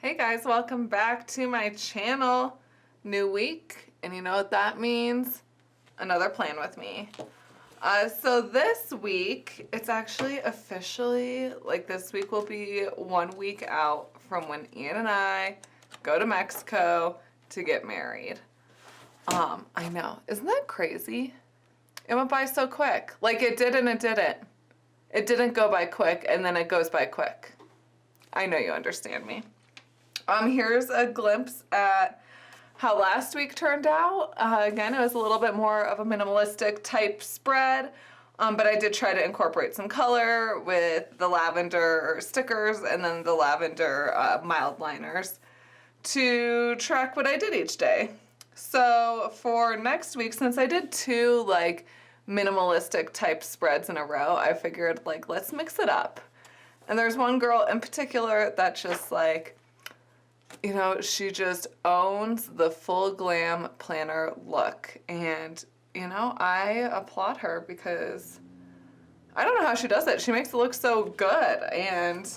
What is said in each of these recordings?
Hey guys, welcome back to my channel. New week, and you know what that means? Another plan with me. So this week, it's actually officially, like this week will be 1 week out from when Ian and I go to Mexico to get married. I know, isn't that crazy? It went by so quick. Like it did and it didn't. It didn't go by quick and then it goes by quick. I know you understand me. Here's a glimpse at how last week turned out. Again, it was a little bit more of a minimalistic type spread, but I did try to incorporate some color with the lavender stickers and then the lavender mild liners to track what I did each day. So for next week, since I did two like minimalistic type spreads in a row, I figured like let's mix it up. And there's one girl in particular that just like, you know, she just owns the full glam planner look. And, you know, I applaud her because I don't know how she does it. She makes it look so good. And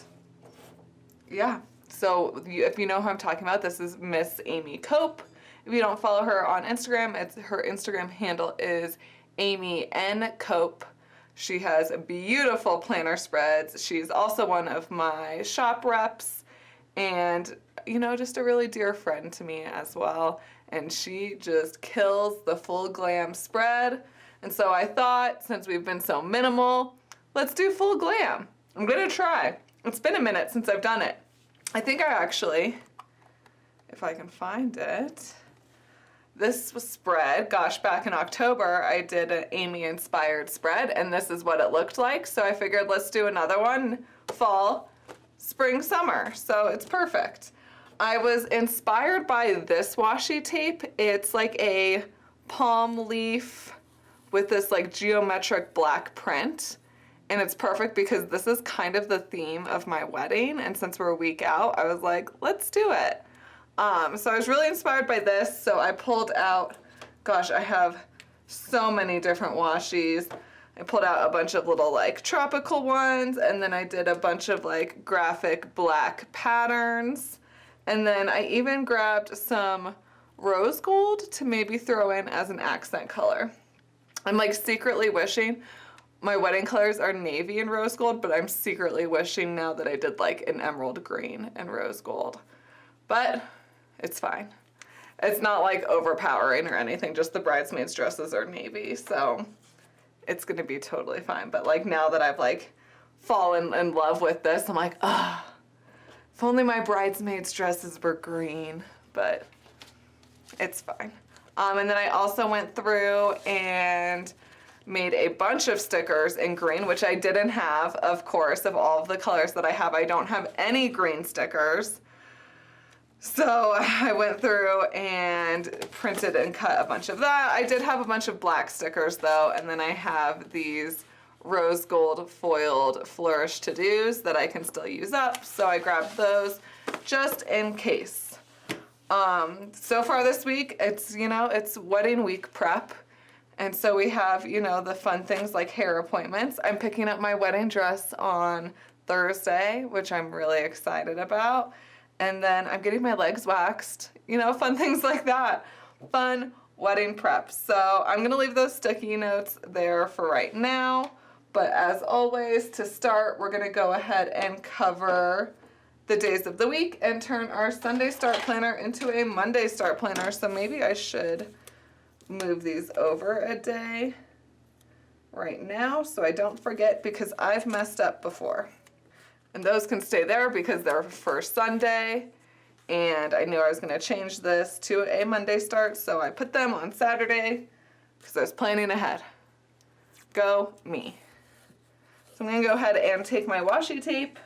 yeah, so if you know who I'm talking about, this is Miss Amy Cope. If you don't follow her on Instagram, her Instagram handle is Amy N. Cope. She has beautiful planner spreads. She's also one of my shop reps and, you know, just a really dear friend to me as well. And she just kills the full glam spread. And so I thought, since we've been so minimal, let's do full glam. I'm gonna try. It's been a minute since I've done it. I think I actually, if I can find it, this was spread, gosh, back in October, I did an Amy inspired spread and this is what it looked like. So I figured let's do another one, fall, spring, summer. So it's perfect. I was inspired by this washi tape. It's like a palm leaf with this like geometric black print. And it's perfect because this is kind of the theme of my wedding. And since we're a week out, I was like, let's do it. So I was really inspired by this, so I pulled out, gosh, I have so many different washis. I pulled out a bunch of little like tropical ones, and then I did a bunch of like graphic black patterns. And then I even grabbed some rose gold to maybe throw in as an accent color. I'm like secretly wishing, my wedding colors are navy and rose gold, but I'm secretly wishing now that I did like an emerald green and rose gold. But it's fine. It's not like overpowering or anything, just the bridesmaids dresses are navy, so it's gonna be totally fine. But like now that I've like fallen in love with this, I'm like, ah, if only my bridesmaids dresses were green, but it's fine. And then I also went through and made a bunch of stickers in green, which I didn't have, of course, of all of the colors that I have. I don't have any green stickers. So I went through and printed and cut a bunch of that. I did have a bunch of black stickers though, and then I have these rose gold foiled flourish to-dos that I can still use up. So I grabbed those just in case. So far this week, it's, you know, it's wedding week prep. And so we have, you know, the fun things like hair appointments. I'm picking up my wedding dress on Thursday, which I'm really excited about. And then I'm getting my legs waxed, you know, fun things like that. Fun wedding prep. So I'm gonna leave those sticky notes there for right now. But as always, to start, we're gonna go ahead and cover the days of the week and turn our Sunday start planner into a Monday start planner. So maybe I should move these over a day right now so I don't forget, because I've messed up before. And those can stay there because they're for Sunday. And I knew I was gonna change this to a Monday start, so I put them on Saturday because I was planning ahead. Go me. So I'm gonna go ahead and take my washi tape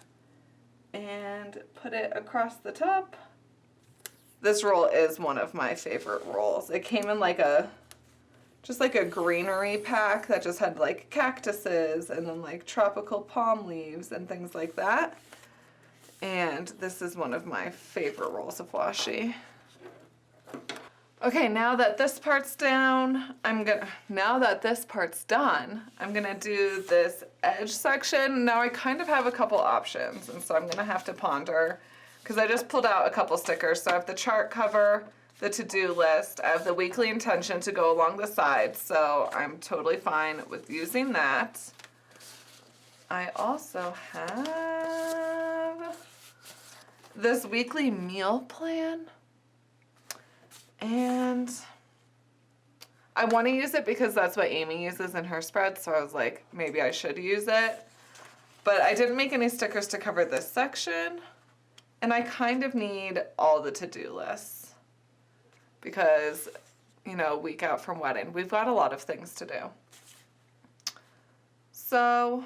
and put it across the top. This roll is one of my favorite rolls. It came in like just like a greenery pack that just had like cactuses and then like tropical palm leaves and things like that. And this is one of my favorite rolls of washi. Okay, now that this part's down, now that this part's done, I'm gonna do this edge section. Now I kind of have a couple options, and so I'm gonna have to ponder because I just pulled out a couple stickers. So I have the chart cover, the to-do list, I have the weekly intention to go along the side, so I'm totally fine with using that. I also have this weekly meal plan, and I want to use it because that's what Amy uses in her spread, so I was like, maybe I should use it. But I didn't make any stickers to cover this section, and I kind of need all the to-do lists because, you know, week out from wedding, we've got a lot of things to do. So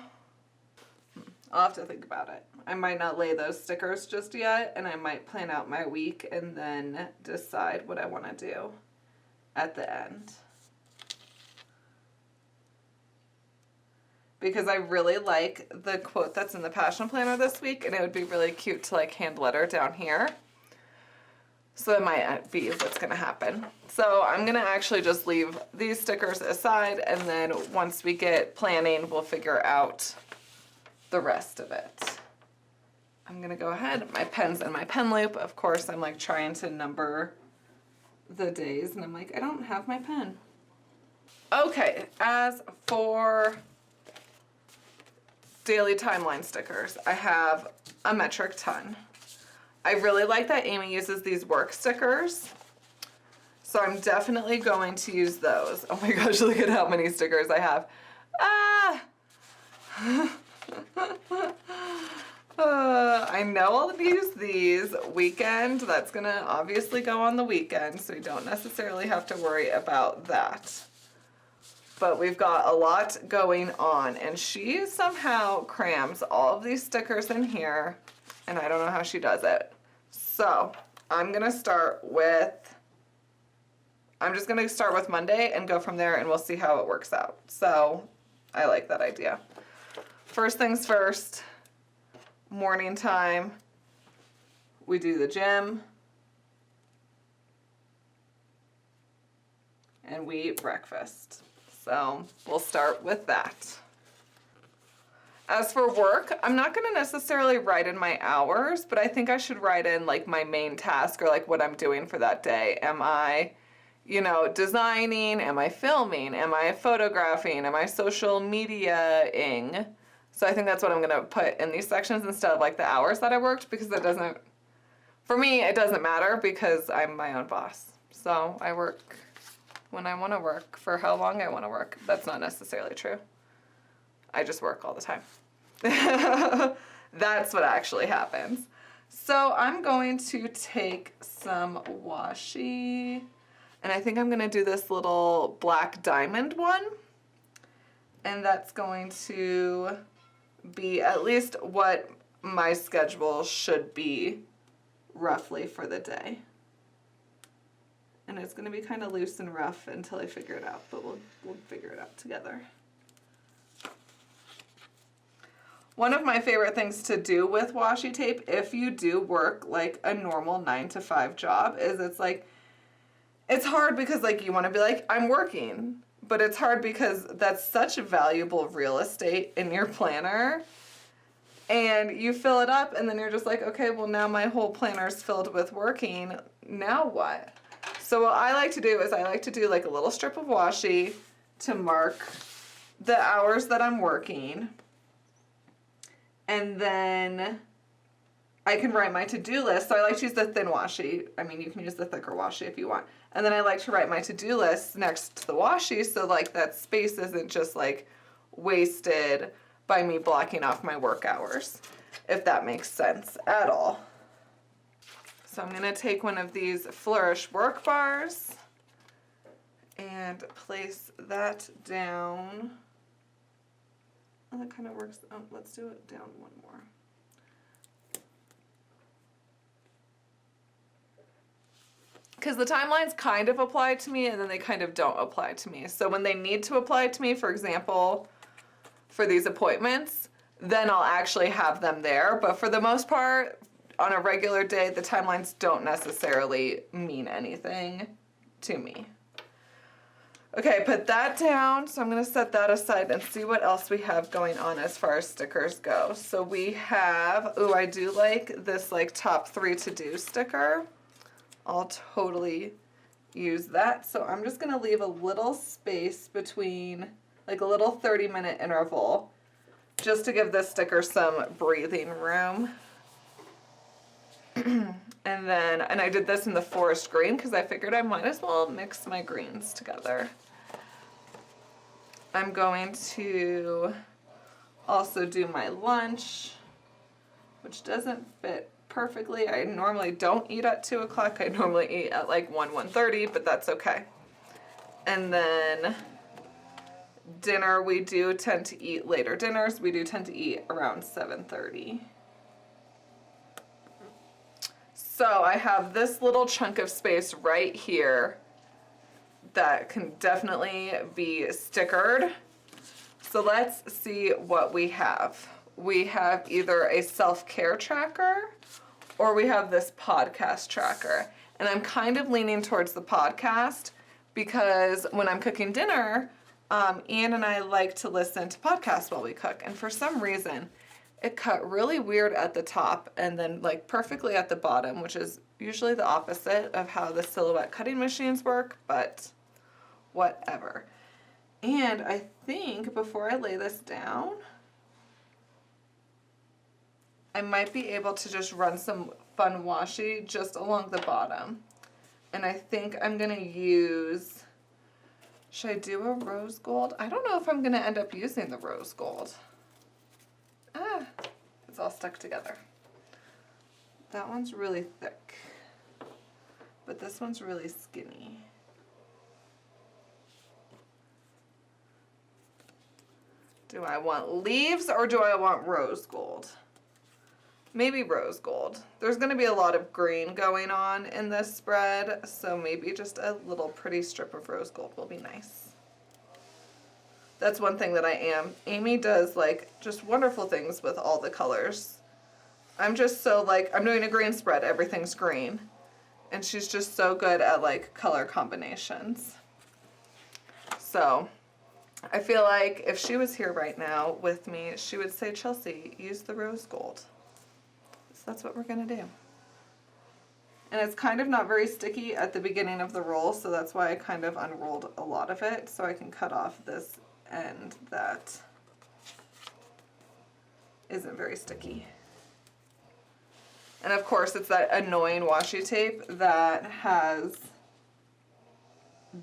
I'll have to think about it. I might not lay those stickers just yet, and I might plan out my week and then decide what I want to do at the end. Because I really like the quote that's in the Passion Planner this week, and it would be really cute to like hand letter down here. So that might be what's gonna happen. So I'm gonna actually just leave these stickers aside, and then once we get planning, we'll figure out the rest of it. I'm gonna go ahead, my pen's in my pen loop. Of course, I'm like trying to number the days, and I'm like, I don't have my pen. Okay, as for daily timeline stickers, I have a metric ton. I really like that Amy uses these work stickers, so I'm definitely going to use those. Oh my gosh, look at how many stickers I have. Ah! I know I'll use these weekend. That's gonna obviously go on the weekend, so you don't necessarily have to worry about that. But we've got a lot going on, and she somehow crams all of these stickers in here, and I don't know how she does it. So I'm just gonna start with Monday and go from there, and we'll see how it works out. So I like that idea. First things first, morning time, we do the gym, and we eat breakfast. So we'll start with that. As for work, I'm not gonna necessarily write in my hours, but I think I should write in like my main task or like what I'm doing for that day. Am I, you know, designing? Am I filming? Am I photographing? Am I social media-ing? So I think that's what I'm gonna put in these sections instead of like the hours that I worked, because that doesn't, for me, it doesn't matter because I'm my own boss. So I work when I want to work, for how long I want to work. That's not necessarily true. I just work all the time. That's what actually happens. So I'm going to take some washi, and I think I'm going to do this little black diamond one. And that's going to be at least what my schedule should be roughly for the day. And it's going to be kind of loose and rough until I figure it out, but we'll figure it out together. One of my favorite things to do with washi tape, if you do work like a normal 9-to-5 job, is it's hard because like you want to be like, I'm working, but it's hard because that's such valuable real estate in your planner, and you fill it up and then you're just like, okay, well now my whole planner's filled with working, now what? So what I like to do is I like to do like a little strip of washi to mark the hours that I'm working. And then I can write my to-do list. So I like to use the thin washi. I mean, you can use the thicker washi if you want. And then I like to write my to-do list next to the washi, so like that space isn't just like wasted by me blocking off my work hours, if that makes sense at all. So I'm gonna take one of these Flourish work bars and place that down. Oh, that kind of works. Oh, let's do it down one more. Because the timelines kind of apply to me and then they kind of don't apply to me. So when they need to apply to me, for example, for these appointments, then I'll actually have them there. But for the most part, on a regular day, the timelines don't necessarily mean anything to me. Okay, put that down. So I'm gonna set that aside and see what else we have going on as far as stickers go. So we have, ooh, I do like this like top 3 to do sticker. I'll totally use that. So I'm just gonna leave a little space between, like a little 30-minute interval, just to give this sticker some breathing room. And I did this in the forest green because I figured I might as well mix my greens together. I'm going to also do my lunch, which doesn't fit perfectly. I normally don't eat at 2 o'clock. I normally eat at like 1:30, but that's okay. And then dinner, we do tend to eat later dinners. We do tend to eat around 7:30. So I have this little chunk of space right here that can definitely be stickered. So let's see what we have. We have either a self-care tracker or we have this podcast tracker. And I'm kind of leaning towards the podcast because when I'm cooking dinner, Ian and I like to listen to podcasts while we cook. And for some reason, it cut really weird at the top and then like perfectly at the bottom, which is usually the opposite of how the Silhouette cutting machines work, but whatever. And I think before I lay this down, I might be able to just run some fun washi just along the bottom. And I think I'm gonna use, should I do a rose gold? I don't know if I'm gonna end up using the rose gold. Ah, it's all stuck together. That one's really thick, but this one's really skinny. Do I want leaves or do I want rose gold? Maybe rose gold. There's gonna be a lot of green going on in this spread, so maybe just a little pretty strip of rose gold will be nice. That's one thing that I am. Amy does like just wonderful things with all the colors. I'm just so like, I'm doing a green spread, everything's green. And she's just so good at like color combinations. So I feel like if she was here right now with me, she would say, Chelsea, use the rose gold. So that's what we're gonna do. And it's kind of not very sticky at the beginning of the roll, so that's why I kind of unrolled a lot of it, so I can cut off this end that isn't very sticky. And of course, it's that annoying washi tape that has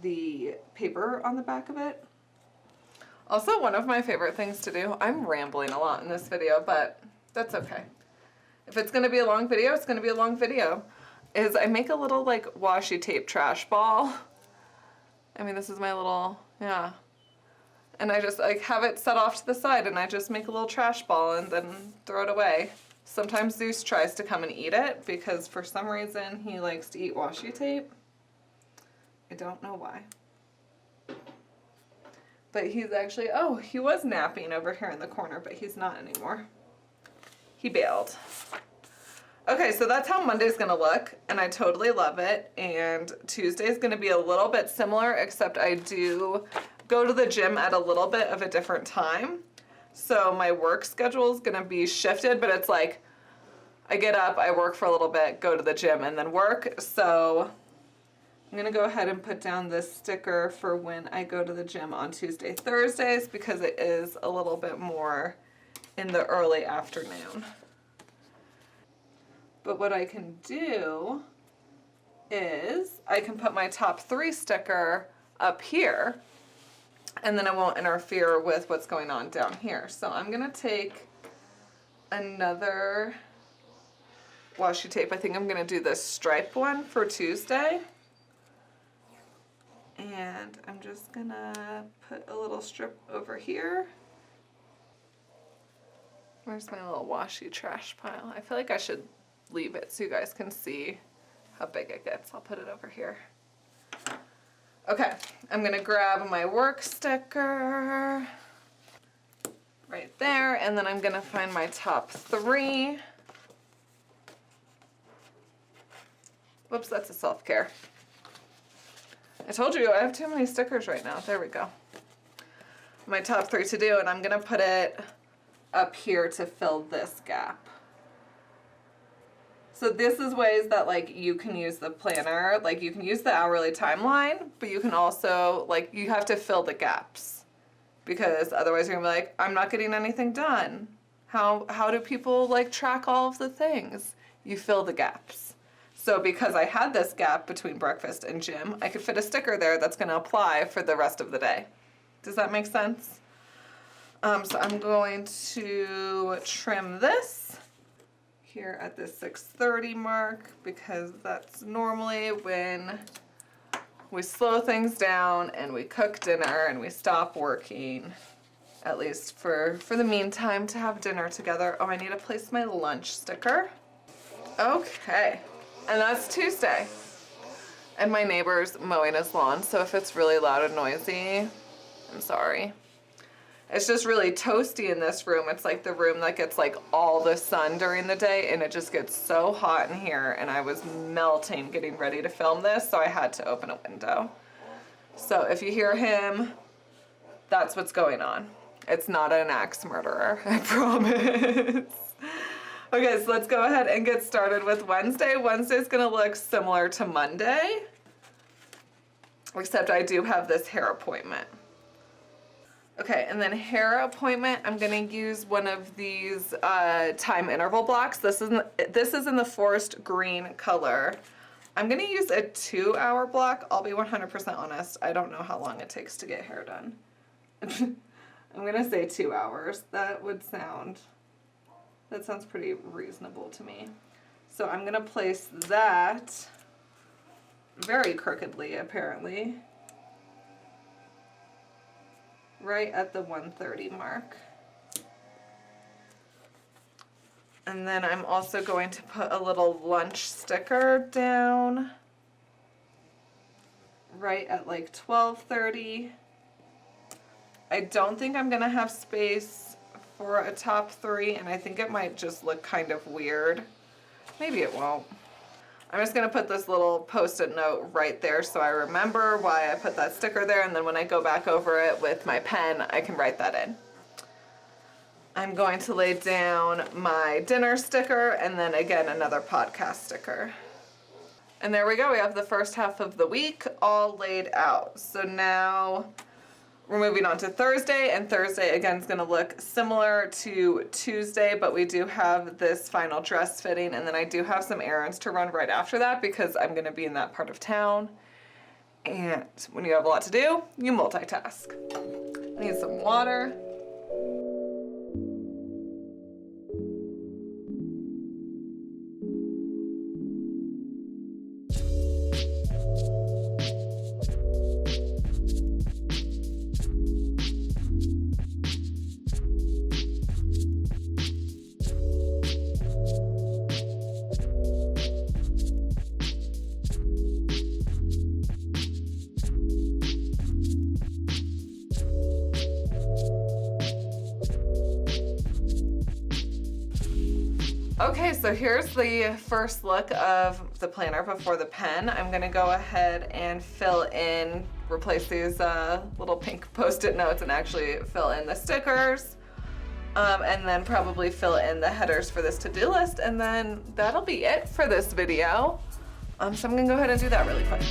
the paper on the back of it. Also, one of my favorite things to do, I'm rambling a lot in this video, but that's okay. If it's gonna be a long video, it's gonna be a long video, is I make a little like washi tape trash ball. I mean, this is my little, yeah. And I just like have it set off to the side and I just make a little trash ball and then throw it away. Sometimes Zeus tries to come and eat it because for some reason he likes to eat washi tape. I don't know why. But he's actually, oh, he was napping over here in the corner, but he's not anymore. He bailed. Okay, so that's how Monday's gonna look, and I totally love it. And Tuesday's gonna be a little bit similar, except I do go to the gym at a little bit of a different time. So my work schedule is gonna be shifted, but it's like, I get up, I work for a little bit, go to the gym, and then work. So I'm gonna go ahead and put down this sticker for when I go to the gym on Tuesday, Thursdays, because it is a little bit more in the early afternoon. But what I can do is I can put my top 3 sticker up here, and then it won't interfere with what's going on down here. So I'm gonna take another washi tape. I think I'm gonna do this stripe one for Tuesday. And I'm just gonna put a little strip over here. Where's my little washi trash pile? I feel like I should leave it so you guys can see how big it gets. I'll put it over here. Okay, I'm gonna grab my work sticker right there, and then I'm gonna find my top 3. Whoops, that's a self-care. I told you I have too many stickers right now. There we go. My top 3 to do, and I'm gonna put it up here to fill this gap. So this is ways that like you can use the planner, like you can use the hourly timeline, but you can also, like, you have to fill the gaps because otherwise you're gonna be like, I'm not getting anything done. How do people like track all of the things? You fill the gaps. So because I had this gap between breakfast and gym, I could fit a sticker there that's gonna apply for the rest of the day. Does that make sense? So I'm going to trim this here at the 6:30 mark because that's normally when we slow things down and we cook dinner and we stop working, at least for the meantime, to have dinner together. Oh, I need to place my lunch sticker. Okay, and that's Tuesday. And my neighbor's mowing his lawn, so if it's really loud and noisy, I'm sorry. It's just really toasty in this room. It's like the room that gets like all the sun during the day, and it just gets so hot in here, and I was melting getting ready to film this, so I had to open a window. So if you hear him, that's what's going on. It's not an axe murderer, I promise. Okay, so let's go ahead and get started with Wednesday. Wednesday's gonna look similar to Monday, except I do have this hair appointment. Okay, and then hair appointment, I'm gonna use one of these time interval blocks. This is in the forest green color. I'm gonna use a 2-hour block. I'll be 100% honest. I don't know how long it takes to get hair done. I'm gonna say 2 hours. That sounds pretty reasonable to me. So I'm gonna place that very crookedly, apparently, right at the 1:30 mark. And then I'm also going to put a little lunch sticker down right at like 12:30. I don't think I'm gonna have space for a top 3, and I think it might just look kind of weird. Maybe it won't. I'm just gonna put this little post-it note right there so I remember why I put that sticker there, and then when I go back over it with my pen, I can write that in. I'm going to lay down my dinner sticker and then again another podcast sticker. And there we go, we have the first half of the week all laid out. So now we're moving on to Thursday, and Thursday again is going to look similar to Tuesday, but we do have this final dress fitting, and then I do have some errands to run right after that because I'm going to be in that part of town. And when you have a lot to do, you multitask. I need some water. Okay, so here's the first look of the planner before the pen. I'm gonna go ahead and replace these little pink post-it notes and actually fill in the stickers. And then probably fill in the headers for this to-do list, and then that'll be it for this video. So I'm gonna go ahead and do that really quick.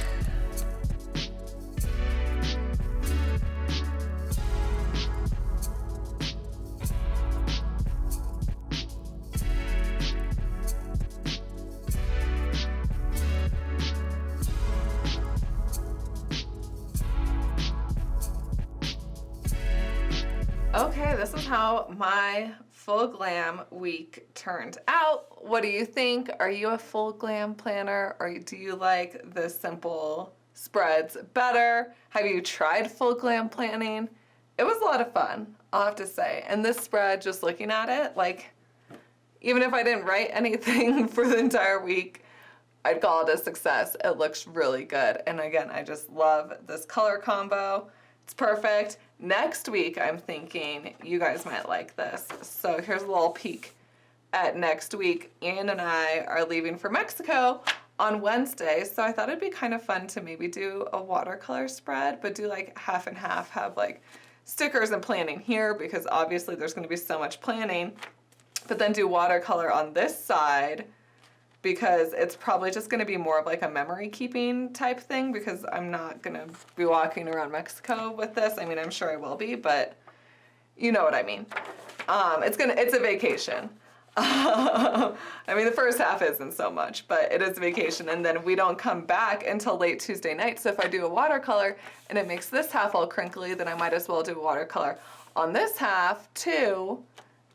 Okay, this is how my full glam week turned out. What do you think? Are you a full glam planner, or do you like the simple spreads better? Have you tried full glam planning? It was a lot of fun, I'll have to say. And this spread, just looking at it, like, even if I didn't write anything for the entire week, I'd call it a success. It looks really good. And again, I just love this color combo. It's perfect. Next week, I'm thinking you guys might like this. So here's a little peek at next week. Ian and I are leaving for Mexico on Wednesday, so I thought it'd be kind of fun to maybe do a watercolor spread, but do like half and half, have like stickers and planning here because obviously there's going to be so much planning, but then do watercolor on this side because it's probably just going to be more of like a memory keeping type thing because I'm not going to be walking around Mexico with this. I mean, I'm sure I will be, but you know what I mean. It's a vacation. I mean, the first half isn't so much, but it is a vacation, and then we don't come back until late Tuesday night. So if I do a watercolor and it makes this half all crinkly, then I might as well do a watercolor on this half too,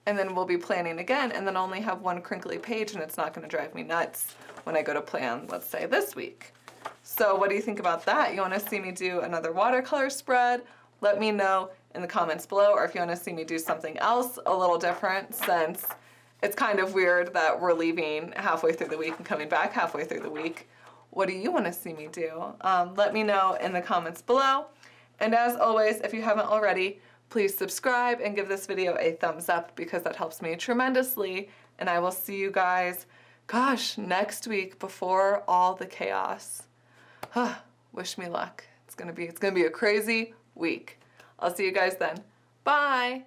and then we'll be planning again, and then only have one crinkly page, and it's not going to drive me nuts when I go to plan, let's say, this week. So what do you think about that? You want to see me do another watercolor spread? Let me know in the comments below, or if you want to see me do something else a little different, since it's kind of weird that we're leaving halfway through the week and coming back halfway through the week. What do you want to see me do? Let me know in the comments below. And as always, if you haven't already, please subscribe and give this video a thumbs up because that helps me tremendously. And I will see you guys, gosh, next week before all the chaos. Wish me luck. It's gonna be a crazy week. I'll see you guys then. Bye.